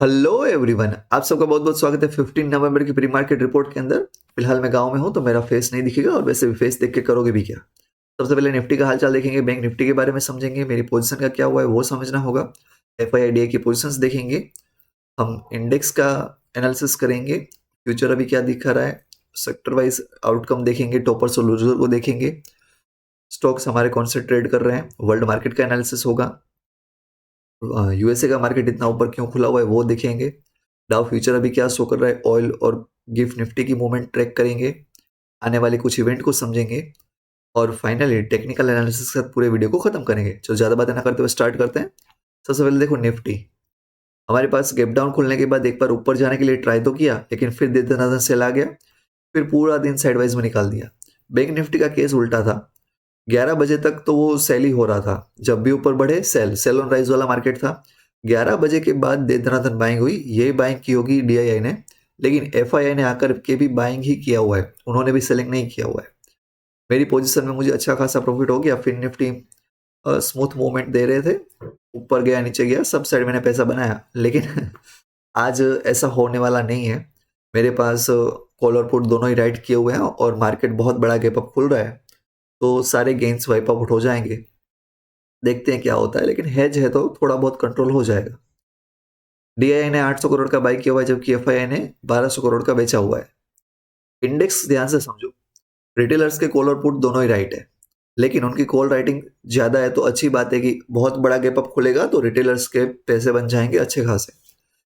Hello everyone, आप सबका बहुत बहुत स्वागत है 15 नवंबर की प्री मार्केट रिपोर्ट के अंदर। फिलहाल मैं गांव में हूं तो मेरा फेस नहीं दिखेगा और वैसे भी फेस देख के करोगे भी क्या। सबसे पहले निफ्टी का हालचाल देखेंगे, बैंक निफ्टी के बारे में समझेंगे, मेरी पोजीशन का क्या हुआ है वो समझना होगा। एफआईआईडीए की पोजीशंस देखेंगे, हम इंडेक्स का एनालिसिस करेंगे, फ्यूचर अभी क्या दिखा रहा है, सेक्टर वाइज आउटकम देखेंगे, टॉपर्स और लूजर को देखेंगे, स्टॉक्स हमारे कौन से ट्रेड कर रहे हैं, वर्ल्ड मार्केट का एनालिसिस होगा, यूएसए का मार्केट इतना ऊपर क्यों खुला हुआ है वो देखेंगे, डाउ फ्यूचर अभी क्या शो कर रहा है, ऑयल और गिफ्ट निफ्टी की मूवमेंट ट्रैक करेंगे, आने वाले कुछ इवेंट को समझेंगे और फाइनली टेक्निकल एनालिसिस के साथ पूरे वीडियो को खत्म करेंगे। चलो ज़्यादा बातें ना करते हुए स्टार्ट करते हैं। सबसे पहले देखो निफ्टी, हमारे पास गैप डाउन खुलने के बाद एक बार ऊपर जाने के लिए ट्राई तो किया, लेकिन फिर दे सेल आ गया, फिर पूरा दिन साइडवाइज में निकाल दिया। बैंक निफ्टी का केस उल्टा था, 11 बजे तक तो वो सेल ही हो रहा था, जब भी ऊपर बढ़े सेल, सेल ऑन राइज वाला मार्केट था। 11 बजे के बाद दे दनादन बाइंग हुई, ये बाइंग की होगी डीआईआई ने, लेकिन एफआईआई ने आकर के भी बाइंग ही किया हुआ है, उन्होंने भी सेलिंग नहीं किया हुआ है। मेरी पोजीशन में मुझे अच्छा खासा प्रॉफिट हो गया, फिर निफ्टी स्मूथ मूवमेंट दे रहे थे, ऊपर गया नीचे गया, सब साइड मैंने पैसा बनाया, लेकिन आज ऐसा होने वाला नहीं है। मेरे पास कॉल और पुट दोनों ही राइट किए हुए हैं और मार्केट बहुत बड़ा गैप अप खुल रहा है, तो सारे गेन्स वाइप आउट हो जाएंगे। देखते हैं क्या होता है, लेकिन हेज है तो थोड़ा बहुत कंट्रोल हो जाएगा। डीआईआई ने 800 करोड़ का बाई किया हुआ है, जबकि एफआईआई ने 1200 करोड़ का बेचा हुआ है। इंडेक्स ध्यान से समझो, रिटेलर्स के कॉल और पुट दोनों ही राइट है, लेकिन उनकी कॉल राइटिंग ज्यादा है तो अच्छी बात है कि बहुत बड़ा गैप अप खुलेगा तो रिटेलर्स के पैसे बन जाएंगे अच्छे खासे।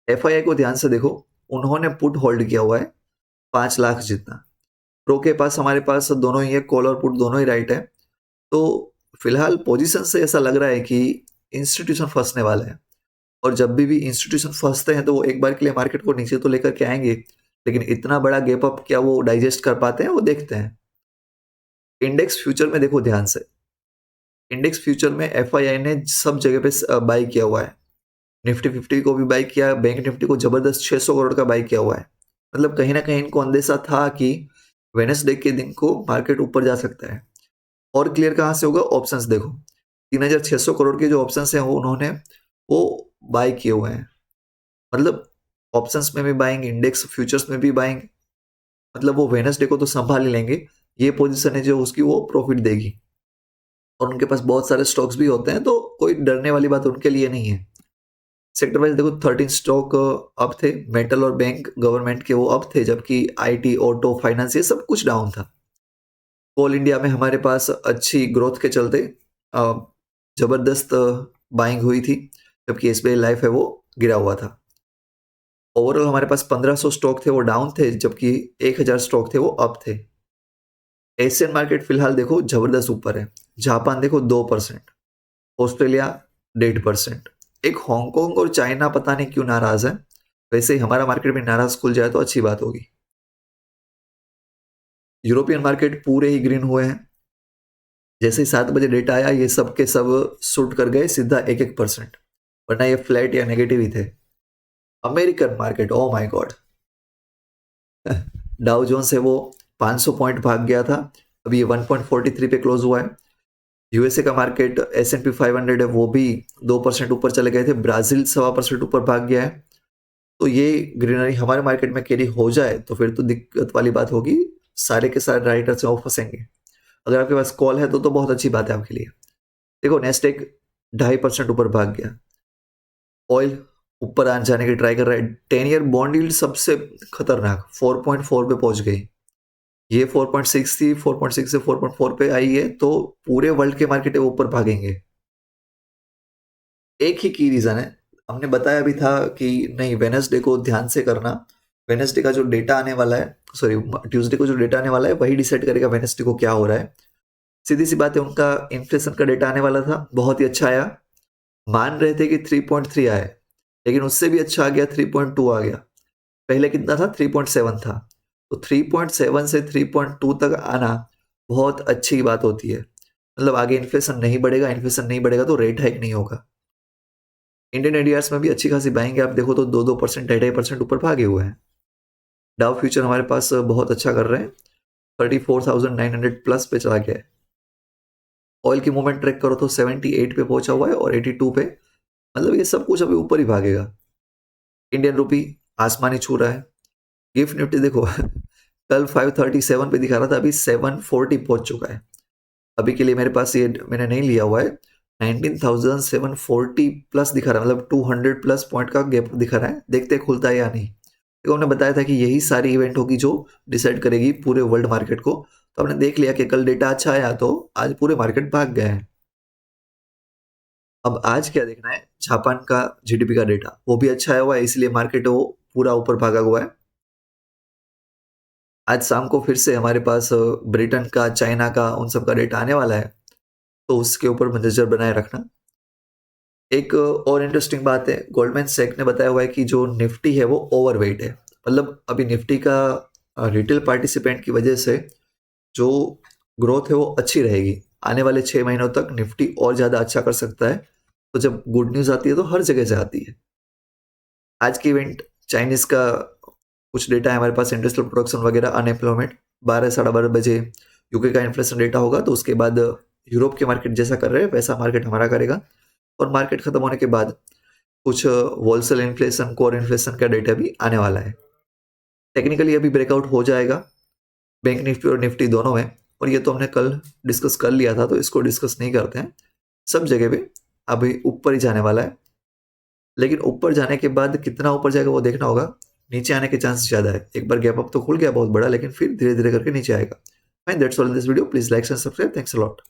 एफआईआई को ध्यान से देखो, उन्होंने पुट होल्ड किया हुआ है 5 लाख जितना। प्रो के पास हमारे पास दोनों ही है, कॉल और पुट दोनों ही राइट है, तो फिलहाल पोजीशन से ऐसा लग रहा है कि इंस्टीट्यूशन फंसने वाला है। और जब भी इंस्टीट्यूशन फंसते हैं तो वो एक बार के लिए मार्केट को नीचे तो लेकर के आएंगे, लेकिन इतना बड़ा गैप अप क्या वो डाइजेस्ट कर पाते हैं वो देखते हैं। इंडेक्स फ्यूचर में देखो ध्यान से, इंडेक्स फ्यूचर में एफआईआई ने सब जगह पे बाई किया हुआ है। निफ्टी 50 को भी बाई किया, बैंक निफ्टी को जबरदस्त 600 करोड़ का बाई किया हुआ है। मतलब कहीं ना कहीं इनको अंदेशा था कि वेनेसडे के दिन को मार्केट ऊपर जा सकता है। और क्लियर कहां से होगा, ऑप्शंस देखो, 3600 करोड़ के जो ऑप्शंस हैं वो उन्होंने वो बाय किए हुए हैं। मतलब ऑप्शंस में भी बाइंग, इंडेक्स फ्यूचर्स में भी बाइंग, मतलब वो वेनसडे को तो संभाल ही लेंगे। ये पोजीशन है जो उसकी वो प्रॉफिट देगी, और उनके पास बहुत सारे स्टॉक्स भी होते हैं तो कोई डरने वाली बात उनके लिए नहीं है। सेक्टर वाइज देखो, 13 स्टॉक अप थे, मेटल और बैंक गवर्नमेंट के वो अप थे, जबकि आईटी, ऑटो, फाइनेंस ये सब कुछ डाउन था। कोल इंडिया में हमारे पास अच्छी ग्रोथ के चलते जबरदस्त बाइंग हुई थी, जबकि एसबीआई लाइफ है वो गिरा हुआ था। ओवरऑल हमारे पास 1500 स्टॉक थे वो डाउन थे, जबकि 1000 स्टॉक थे वो अप थे। एशियन मार्केट फिलहाल देखो जबरदस्त ऊपर है, जापान देखो 2%, ऑस्ट्रेलिया 1.5%, एक हांगकांग और चाइना पता नहीं क्यों नाराज है। वैसे ही हमारा मार्केट भी नाराज खुल जाए तो अच्छी बात होगी। यूरोपियन मार्केट पूरे ही ग्रीन हुए हैं, जैसे ही 7 बजे डेटा आया ये सब के सब शूट कर गए सीधा 1-1%, वरना ये फ्लैट या नेगेटिव ही थे। American market, oh my God, Dow Jones है वो 500 पॉइंट भाग गया था, अभी ये 1.43 पे क्लोज हुआ है। यूएसए का मार्केट S&P 500 है वो भी 2% ऊपर चले गए थे, ब्राजील 1.25% ऊपर भाग गया है। तो ये ग्रीनरी हमारे मार्केट में कैरी हो जाए तो फिर तो दिक्कत वाली बात होगी, सारे के सारे राइटर्स वो फंसेंगे। अगर आपके पास कॉल है तो बहुत अच्छी बात है आपके लिए। देखो नेस्टेक 2.5% ऊपर भाग गया, ऑयल ऊपर आ जाने की ट्राई कर रहा है, 10 ईयर बॉन्ड यील्ड सबसे खतरनाक 4.4 पे पहुंच गई। ये 4.6 थी, 4.6 से 4.4 पे आई है, तो पूरे वर्ल्ड के मार्केट ऊपर भागेंगे। एक ही की रीजन है, हमने बताया भी था कि नहीं वेनसडे को ध्यान से करना, वेनसडे का जो डेटा आने वाला है, सॉरी ट्यूसडे को जो डेटा आने वाला है वही डिसाइड करेगा वेनसडे को क्या हो रहा है। सीधी सी बात है, उनका इन्फ्लेशन का डेटा आने वाला था, बहुत ही अच्छा आया, मान रहे थे कि 3.3 आए, लेकिन उससे भी अच्छा आ गया, 3.2 आ गया। पहले कितना था, 3.7 था, तो 3.7 से 3.2 तक आना बहुत अच्छी बात होती है। मतलब आगे इन्फ्लेशन नहीं बढ़ेगा, इन्फ्लेशन नहीं बढ़ेगा तो रेट हाइक नहीं होगा। इंडियन एडीआर्स में भी अच्छी खासी बाइंग है, आप देखो तो 2-2%, 2.5% ऊपर भागे हुए हैं। डाउ फ्यूचर हमारे पास बहुत अच्छा कर रहे हैं, 34,900 प्लस पे चला गया है। ऑयल की मूवमेंट ट्रैक करो तो 78 पे पहुंचा हुआ है और 82 पे, मतलब ये सब कुछ अभी ऊपर ही भागेगा। इंडियन रुपी आसमानी छू रहा है। गिफ्ट निफ्टी देखो कल 537 पे दिखा रहा था, अभी 740 पहुंच चुका है। अभी के लिए मेरे पास ये मैंने नहीं लिया हुआ है, 19,740 प्लस दिखा रहा है, मतलब 200 प्लस पॉइंट का गैप दिखा रहा है। देखते हैं खुलता है या नहीं। देखो हमने बताया था कि यही सारी इवेंट होगी जो डिसाइड करेगी पूरे वर्ल्ड मार्केट को। तो हमने देख लिया कि कल डेटा अच्छा आया तो आज पूरे मार्केट भाग गए हैं। अब आज क्या देखना है, जापान का जीडीपी का डेटा, वो भी अच्छा आया हुआ है, इसलिए मार्केट वो पूरा ऊपर भागा हुआ है। आज शाम को फिर से हमारे पास ब्रिटेन का, चाइना का, उन सब का डेटा आने वाला है, तो उसके ऊपर नजर बनाए रखना। एक और इंटरेस्टिंग बात है, गोल्डमैन सैक ने बताया हुआ है कि जो निफ्टी है वो ओवरवेट है। मतलब अभी निफ्टी का रिटेल पार्टिसिपेंट की वजह से जो ग्रोथ है वो अच्छी रहेगी। आने वाले 6 महीनों तक निफ्टी और ज़्यादा अच्छा कर सकता है। तो जब गुड न्यूज़ आती है तो हर जगह से आती है। आज की इवेंट चाइनीज़ का कुछ डेटा है हमारे पास, इंडस्ट्रियल प्रोडक्शन वगैरह, अनएम्प्लॉयमेंट 12-12:30 बजे यूके का इन्फ्लेशन डेटा होगा। तो उसके बाद यूरोप के मार्केट जैसा कर रहे हैं वैसा मार्केट हमारा करेगा। और मार्केट खत्म होने के बाद कुछ होलसेल इन्फ्लेशन, कोर इन्फ्लेशन का डेटा भी आने वाला है। टेक्निकली अभी ब्रेकआउट हो जाएगा बैंक निफ्टी और निफ्टी दोनों में, और ये तो हमने कल डिस्कस कर लिया था, तो इसको डिस्कस नहीं करते हैं। सब जगह पे अभी ऊपर ही जाने वाला है, लेकिन ऊपर जाने के बाद कितना ऊपर जाएगा वो देखना होगा। नीचे आने के चांस ज़्यादा है। एक बार गैप अप तो खुल गया बहुत बड़ा, लेकिन फिर धीरे धीरे करके नीचे आएगा। Fine, that's all in this video. Please like and subscribe. Thanks a lot.